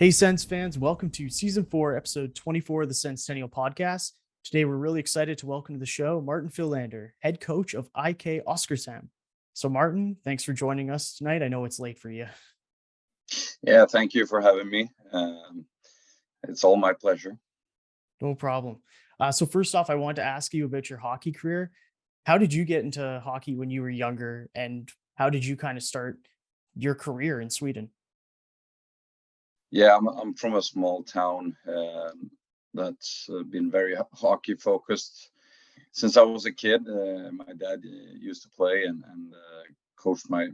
Hey, Sens fans, welcome to Season 4, Episode 24 of the Senstennial Podcast. Today, we're really excited to welcome to the show Martin Filander, head coach of IK Oscarshamn. So, Martin, thanks for joining us tonight. I know it's late for you. Yeah, thank you for having me. It's all my pleasure. No problem. So, first off, I wanted to ask you about your hockey career. How did you get into hockey when you were younger, and how did you kind of start your career in Sweden? Yeah, I'm from a small town that's been very hockey focused since I was a kid. My dad used to play and coached my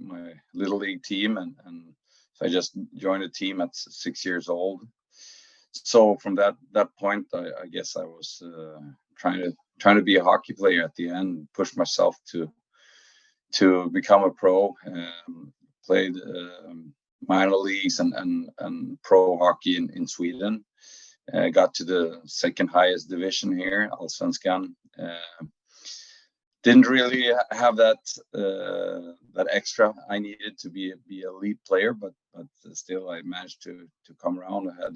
little league team, and so I just joined a team at 6 years old. So from that point, I guess I was trying to be a hockey player at the end, push myself to become a pro. Played minor leagues and pro hockey in Sweden. Got to the second highest division here, Allsvenskan. Didn't really have that extra I needed to be a lead player, but still I managed to come around. I had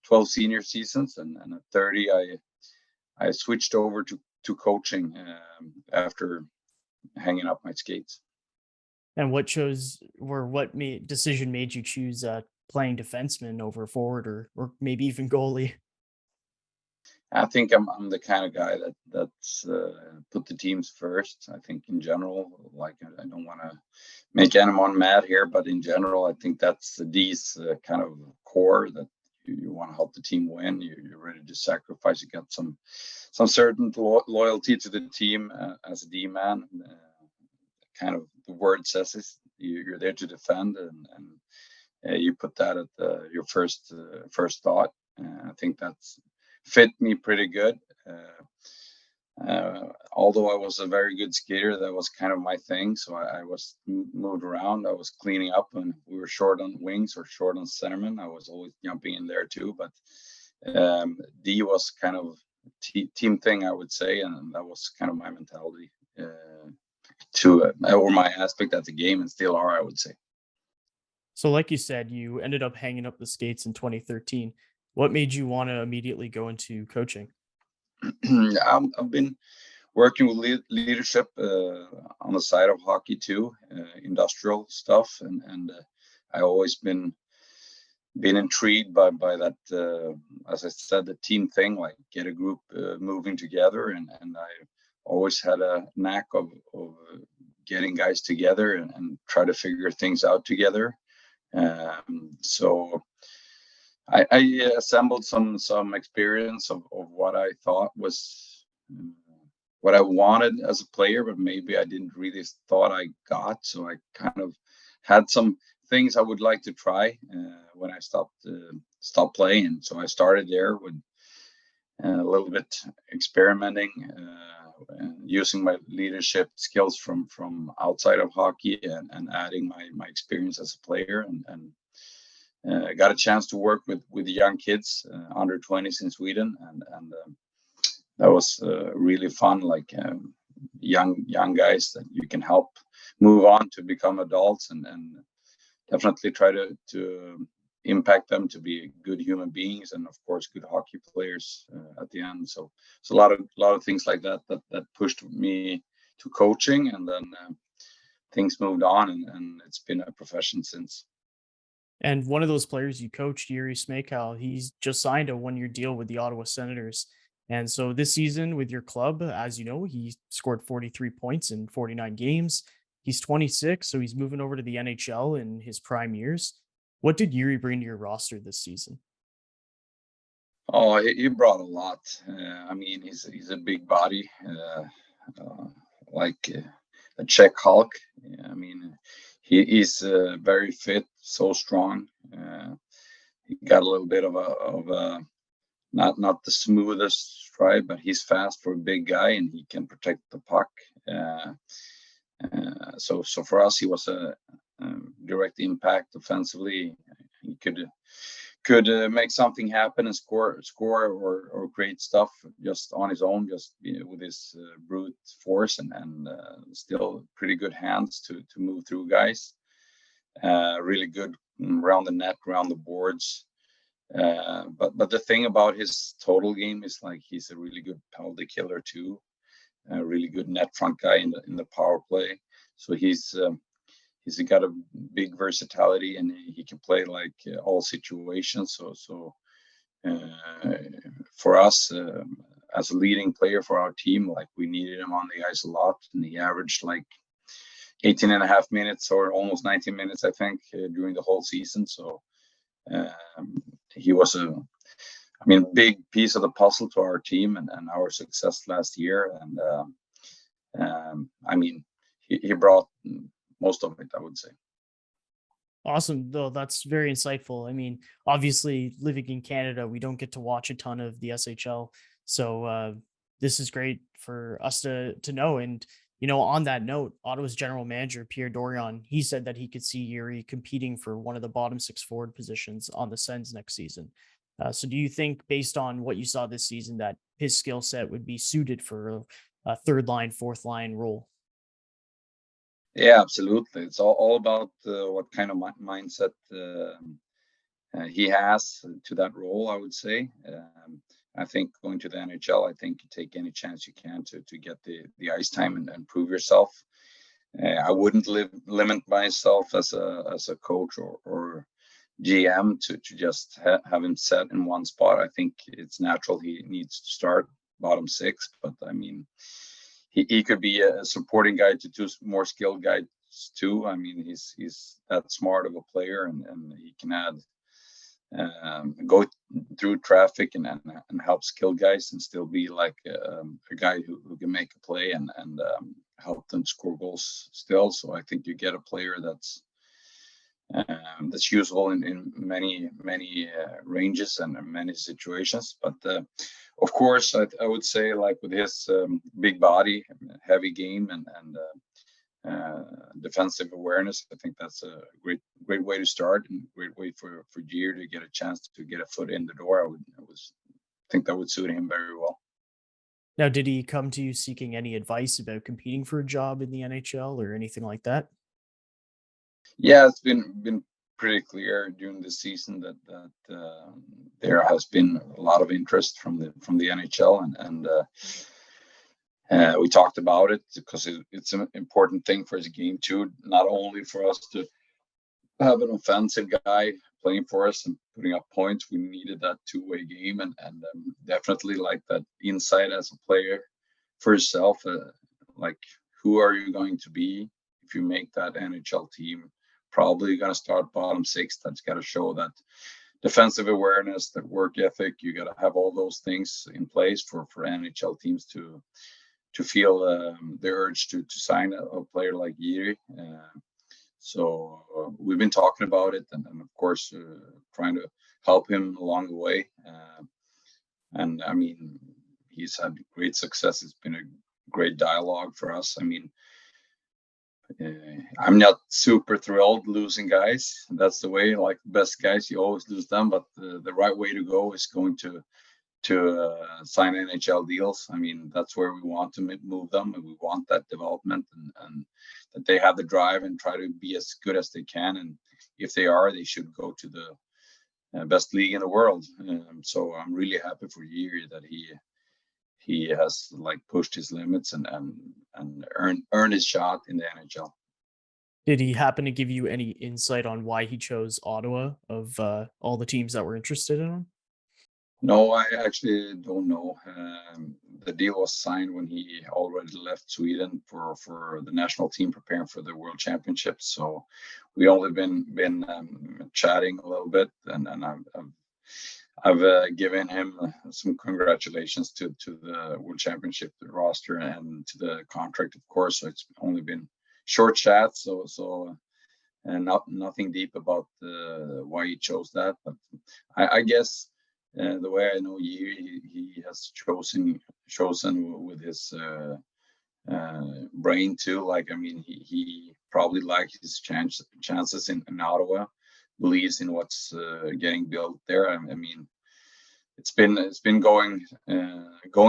12 senior seasons, and at 30 I switched over to coaching after hanging up my skates. And what decision made you choose playing defenseman over forward or maybe even goalie? I think I'm the kind of guy that's put the teams first. I think in general, like I don't want to make anyone mad here, but in general, I think that's D's kind of core that you want to help the team win. You're ready to sacrifice. You got some certain loyalty to the team as a D man. Kind of the word says is you're there to defend, and you put that at your first thought. I think that's fit me pretty good. Although I was a very good skater, that was kind of my thing. So I was moved around. I was cleaning up when we were short on wings or short on centermen. I was always jumping in there too. But D was kind of team thing, I would say, and that was kind of my mentality or my aspect at the game, and still are, I would say. So, like you said, you ended up hanging up the skates in 2013. What made you want to immediately go into coaching? I've been working with leadership on the side of hockey too, industrial stuff, and I always been intrigued by that. As I said, the team thing, like get a group moving together, and I always had a knack of getting guys together and try to figure things out together. So I assembled some experience of what I thought was what I wanted as a player, but maybe I didn't really thought I got. So I kind of had some things I would like to try when I stopped playing. So I started there with a little bit experimenting, using my leadership skills from outside of hockey and adding my experience as a player and got a chance to work with young kids under 20s in Sweden, and that was really fun. Like young guys that you can help move on to become adults, and definitely try to impact them to be good human beings, and of course good hockey players at the end. So a lot of things like that pushed me to coaching, and then things moved on, and it's been a profession since. And one of those players you coached, Jiri Smejkal, he's just signed a 1-year deal with the Ottawa Senators. And so this season with your club, as you know, he scored 43 points in 49 games. He's 26, so he's moving over to the NHL in his prime years. What did Yuri bring to your roster this season? Oh, he brought a lot. I mean, he's a big body, like a Czech Hulk. I mean, he's very fit, so strong. He got a little bit of a not the smoothest stride, but he's fast for a big guy, and he can protect the puck. So for us, he was a direct impact offensively. He could make something happen and score or create stuff just on his own, just with his brute force and still pretty good hands to move through guys. Really good around the net, around the boards. But the thing about his total game is like he's a really good penalty killer too, a really good net front guy in the power play. So he's got a big versatility, and he can play like all situations. Uh, for us, as a leading player for our team, like we needed him on the ice a lot, and he averaged like 18 and a half minutes or almost 19 minutes, I think, during the whole season. So he was big piece of the puzzle to our team and our success last year. And he brought most of it, I would say. Awesome. Though that's very insightful. I mean, obviously living in Canada, we don't get to watch a ton of the SHL. So this is great for us to know. And on that note, Ottawa's general manager Pierre Dorion, he said that he could see Yuri competing for one of the bottom six forward positions on the Sens next season. So do you think, based on what you saw this season, that his skill set would be suited for a third line, fourth line role? Yeah, absolutely. It's all about what kind of mindset he has to that role, I would say. I think going to the NHL, I think you take any chance you can to get the ice time and prove yourself. I wouldn't limit myself as a coach or GM to just have him set in one spot. I think it's natural he needs to start bottom six, but I mean, he could be a supporting guy to two more skilled guys too. I mean, he's that smart of a player, and he can add go through traffic and help skilled guys and still be like a guy who can make a play and help them score goals still. So I think you get a player that's useful in many ranges and many situations. But of course, I would say, like with his big body, heavy game, and defensive awareness, I think that's a great way to start, and great way for Jiri to get a chance to get a foot in the door. I think that would suit him very well. Now, did he come to you seeking any advice about competing for a job in the NHL or anything like that? Yeah, it's been pretty clear during the season that there has been a lot of interest from the NHL, and we talked about it because it's an important thing for his game too, not only for us to have an offensive guy playing for us and putting up points. We needed that two-way game, and definitely like that insight as a player for yourself. Like, who are you going to be if you make that NHL team? Probably you're going to start bottom six. That's got to show that defensive awareness, that work ethic. You got to have all those things in place for NHL teams to feel the urge to sign a player like Jiri. So we've been talking about it, and of course trying to help him along the way. And I mean, he's had great success. It's been a great dialogue for us. I mean, I'm not super thrilled losing guys. That's the way, like best guys, you always lose them. But the right way to go is going to sign NHL deals. I mean, that's where we want to move them, and we want that development, and that they have the drive and try to be as good as they can. And if they are, they should go to the best league in the world. So I'm really happy for Jiri that he has like pushed his limits and earned his shot in the NHL. Did he happen to give you any insight on why he chose Ottawa of all the teams that were interested in him? No, I actually don't know. The deal was signed when he already left Sweden for the national team preparing for the World Championships. So we only been chatting a little bit, and I've given him some congratulations to the World Championship roster and to the contract, of course. So it's only been short chats, so and nothing deep about why he chose that. But I guess the way I know he has chosen with his brain too. Like, I mean, he probably likes his chances in Ottawa, believes in what's getting built there. I mean, it's been going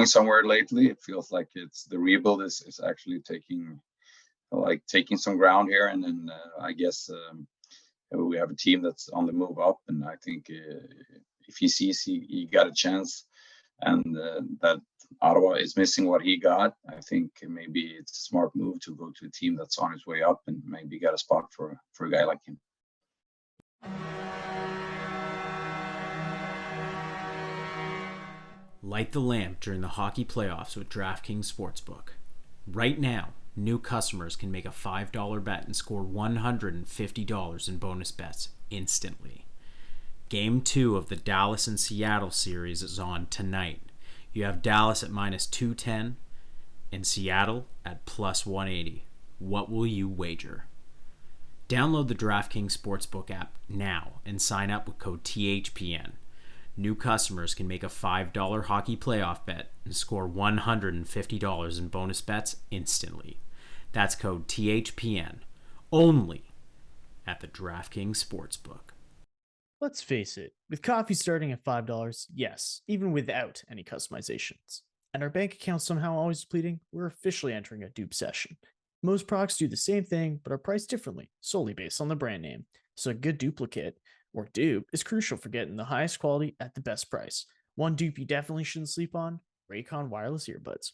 somewhere lately. It feels like it's the rebuild is actually taking some ground here, and then I guess we have a team that's on the move up, and I think if he sees he got a chance, and that Ottawa is missing what he got, I think maybe it's a smart move to go to a team that's on his way up and maybe get a spot for a guy like him. Light the lamp during the hockey playoffs with DraftKings Sportsbook. Right now, new customers can make a $5 bet and score $150 in bonus bets instantly. Game 2 of the Dallas and Seattle series is on tonight. You have Dallas at minus 210 and Seattle at plus 180. What will you wager? Download the DraftKings Sportsbook app now and sign up with code THPN. New customers can make a $5 hockey playoff bet and score $150 in bonus bets instantly. That's code THPN, only at the DraftKings Sportsbook. Let's face it, with coffee starting at $5, yes, even without any customizations, and our bank account somehow always depleting, we're officially entering a dupe session. Most products do the same thing, but are priced differently, solely based on the brand name. So a good duplicate or dupe is crucial for getting the highest quality at the best price. One dupe you definitely shouldn't sleep on: Raycon wireless earbuds.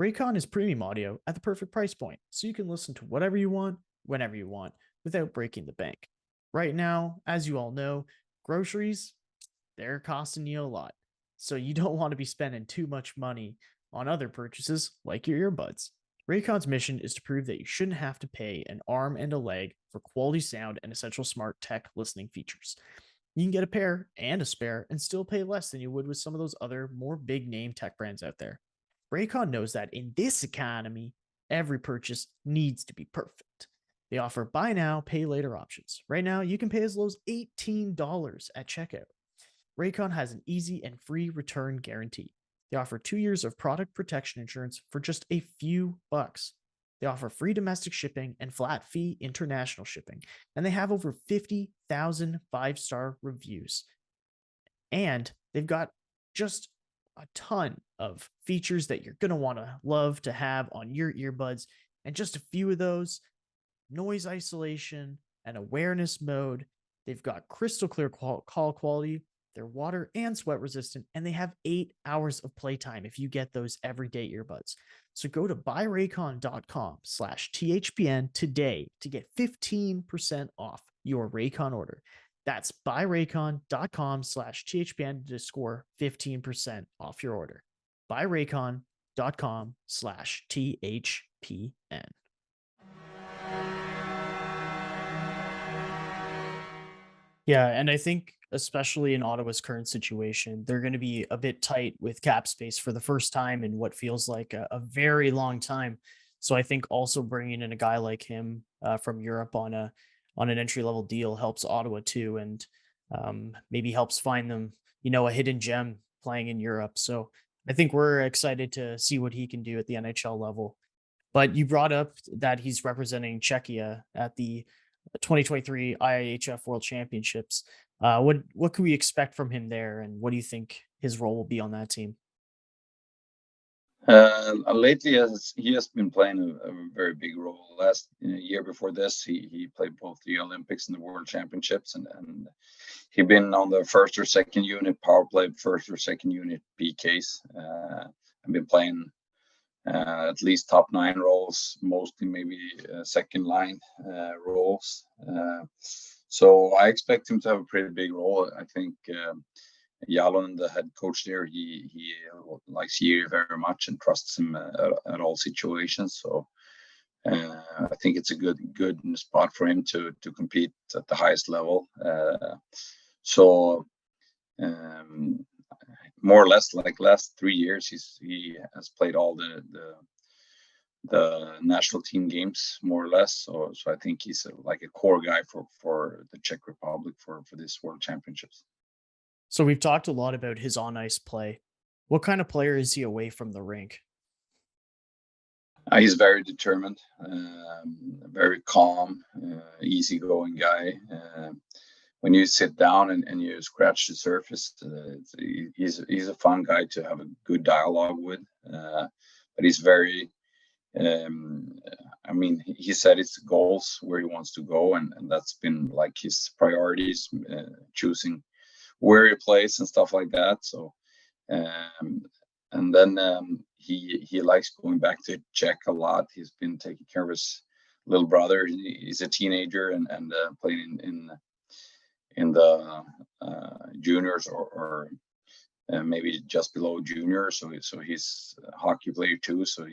Raycon is premium audio at the perfect price point, so you can listen to whatever you want, whenever you want, without breaking the bank. Right now, as you all know, groceries, they're costing you a lot. So you don't want to be spending too much money on other purchases like your earbuds. Raycon's mission is to prove that you shouldn't have to pay an arm and a leg for quality sound and essential smart tech listening features. You can get a pair and a spare and still pay less than you would with some of those other more big name tech brands out there. Raycon knows that in this economy, every purchase needs to be perfect. They offer buy now, pay later options. Right now, you can pay as low as $18 at checkout. Raycon has an easy and free return guarantee. They offer 2 years of product protection insurance for just a few bucks. They offer free domestic shipping and flat fee international shipping. And they have over 50,000 5-star reviews. And they've got just a ton of features that you're going to want to love to have on your earbuds. And just a few of those: noise isolation and awareness mode. They've got crystal clear call quality. They're water and sweat resistant, and they have 8 hours of playtime if you get those everyday earbuds. So go to buyraycon.com/THPN today to get 15% off your Raycon order. That's buyraycon.com/THPN to score 15% off your order. buyraycon.com/THPN. Yeah, and I think especially in Ottawa's current situation, they're going to be a bit tight with cap space for the first time in what feels like a very long time. So I think also bringing in a guy like him from Europe on an entry level deal helps Ottawa too, and maybe helps find them, a hidden gem playing in Europe. So I think we're excited to see what he can do at the NHL level. But you brought up that he's representing Czechia at the 2023 IIHF World Championships. What can we expect from him there, and what do you think his role will be on that team? Lately, he has been playing a very big role. Last year before this, he played both the Olympics and the World Championships, and he'd been on the first or second unit power play, first or second unit PKs. I've been playing at least top 9 roles, mostly maybe second line roles. So I expect him to have a pretty big role. I think Jalon, the head coach there, he likes Jiri very much and trusts him at all situations. So I think it's a good spot for him to compete at the highest level. So more or less like last 3 years, he has played all the national team games more or less. So I think he's like a core guy for the Czech Republic for this World Championships. So we've talked a lot about his on ice play. What kind of player is he away from the rink? He's very determined, very calm, easygoing guy. When you sit down and you scratch the surface, he's a fun guy to have a good dialogue with. But he's very, he set his goals where he wants to go, and that's been like his priorities, choosing where he plays and stuff like that. So and then he likes going back to Czech a lot. He's been taking care of his little brother. He's a teenager and playing in the juniors or maybe just below junior. So he's a hockey player too. So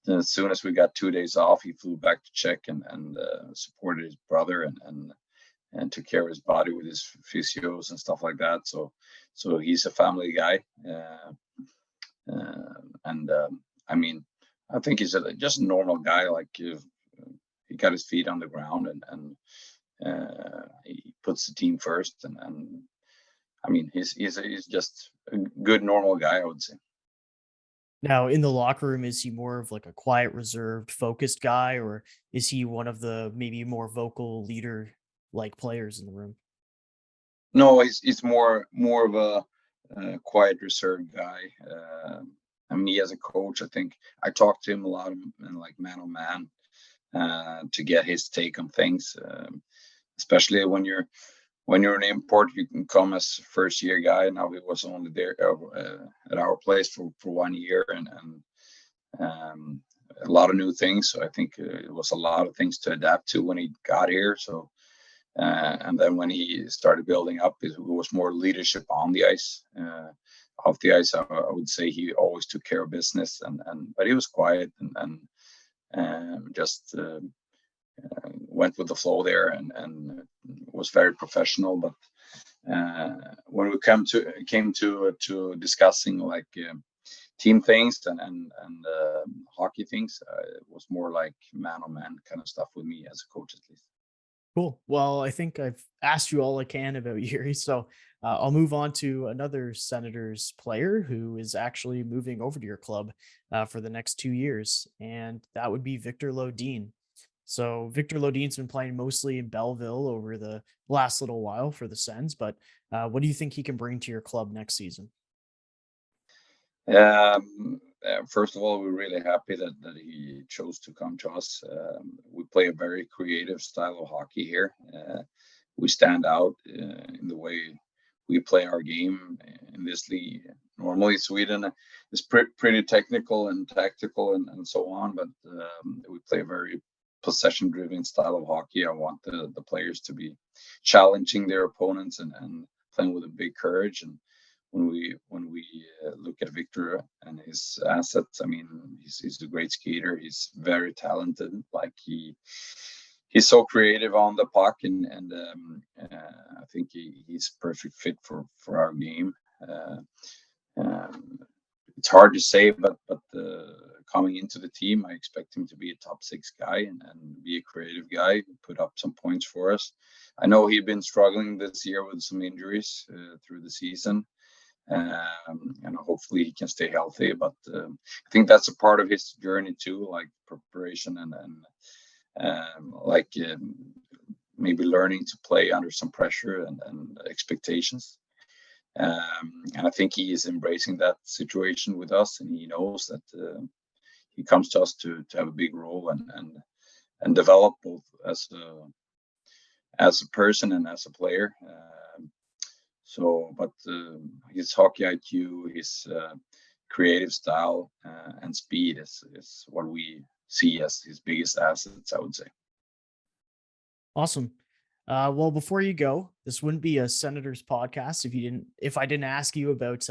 as soon as we got 2 days off, he flew back to Czech and supported his brother and took care of his body with his physios and stuff like that. So he's a family guy. I mean, I think he's just a normal guy. Like he got his feet on the ground and he puts the team first. And I mean, he's just a good normal guy, I would say. Now, in the locker room, is he more of like a quiet, reserved, focused guy, or is he one of the maybe more vocal leader like players in the room? No, he's more of a quiet, reserved guy. I mean, he as a coach, I think I talked to him a lot and like man on man to get his take on things, especially when you're an import. You can come as first year guy. Now he was only there at our place for 1 year and a lot of new things. So I think it was a lot of things to adapt to when he got here. So and then when he started building up, it was more leadership on the ice. Off the ice, I would say he always took care of business, but he was quiet and just went with the flow there and was very professional. But when we came to discussing like team things and hockey things, it was more like man on man kind of stuff with me as a coach, at least. Cool. Well, I think I've asked you all I can about Yuri, so I'll move on to another Senators player who is actually moving over to your club for the next 2 years, and that would be Viktor Lodin. So Viktor Lodin's been playing mostly in Belleville over the last little while for the Sens, but what do you think he can bring to your club next season? First of all, we're really happy that he chose to come to us. We play a very creative style of hockey here. We stand out in the way we play our game in this league. Normally, Sweden is pretty technical and tactical and so on, but we play a very possession-driven style of hockey. I want the players to be challenging their opponents and playing with a big courage. And when we look at Viktor and his assets, I mean, he's a great skater. He's very talented. Like he's so creative on the puck, and I think he's a perfect fit for our game. It's hard to say, but coming into the team, I expect him to be a top 6 guy and be a creative guy, put up some points for us. I know he's been struggling this year with some injuries through the season. And hopefully he can stay healthy, but I think that's a part of his journey too, like preparation and maybe learning to play under some pressure and expectations. And I think he is embracing that situation with us, and he knows that he comes to us to have a big role and develop both as a person and as a player. But his hockey IQ, his creative style, and speed is what we see as his biggest assets, I would say. Awesome. Well, before you go, this wouldn't be a Senators podcast if I didn't ask you about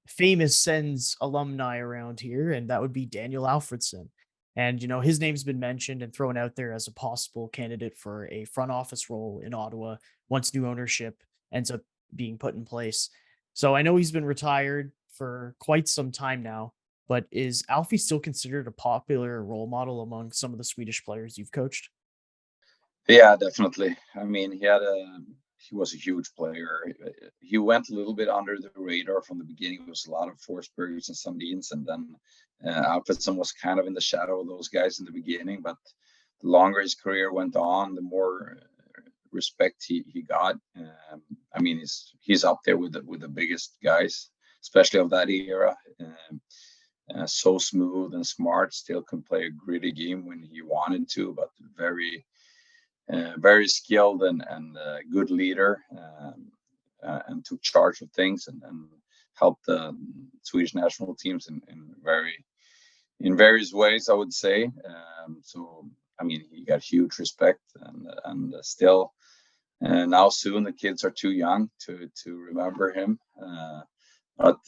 famous Sens alumni around here, and that would be Daniel Alfredsson. And his name's been mentioned and thrown out there as a possible candidate for a front office role in Ottawa once new ownership ends up being put in place. So I know he's been retired for quite some time now, but is Alfie still considered a popular role model among some of the Swedish players you've coached? Yeah, definitely. I mean, he was a huge player. He went a little bit under the radar from the beginning. It was a lot of Forsbergs and Sundins, and then Alfredsson was kind of in the shadow of those guys in the beginning. But the longer his career went on, the more respect he got. I mean, he's up there with the biggest guys, especially of that era. So smooth and smart, still can play a gritty game when he wanted to, but very skilled and good leader. and took charge of things and helped the Swedish national teams in various ways, I would say. So I mean, he got huge respect, and still now soon the kids are too young to remember him, but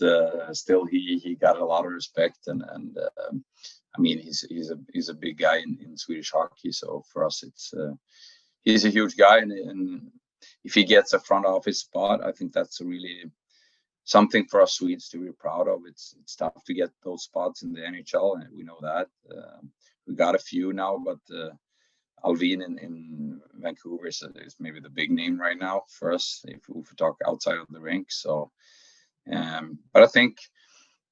still he got a lot of respect, and I mean, he's a big guy in Swedish hockey. So for us, he's a huge guy, and if he gets a front office spot, I think that's really something for us Swedes to be proud of. It's tough to get those spots in the NHL, and we know that. We got a few now, but Alvin in Vancouver is maybe the big name right now for us if we talk outside of the rink. So, but I think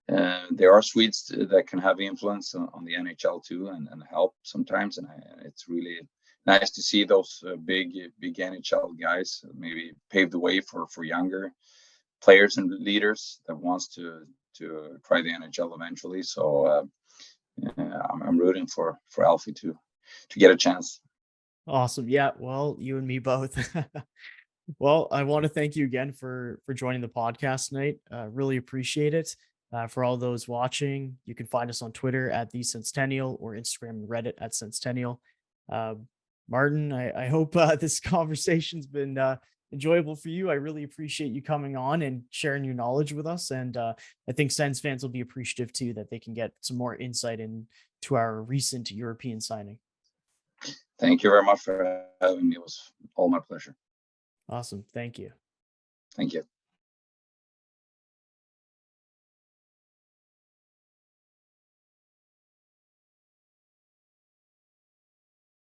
there are Swedes that can have influence on the NHL too, and help sometimes. And it's really nice to see those big NHL guys maybe pave the way for younger players and leaders that wants to try the NHL eventually. So I'm rooting for Alfie to get a chance. Awesome. Yeah. Well, you and me both. Well, I want to thank you again for joining the podcast tonight. Really appreciate it. For all those watching, you can find us on Twitter at the Senstennial or Instagram and Reddit at Senstennial. Martin, I hope this conversation's been enjoyable for you. I really appreciate you coming on and sharing your knowledge with us. And I think Sens fans will be appreciative too, that they can get some more insight into our recent European signing. Thank you very much for having me. It was all my pleasure. Awesome. Thank you. Thank you.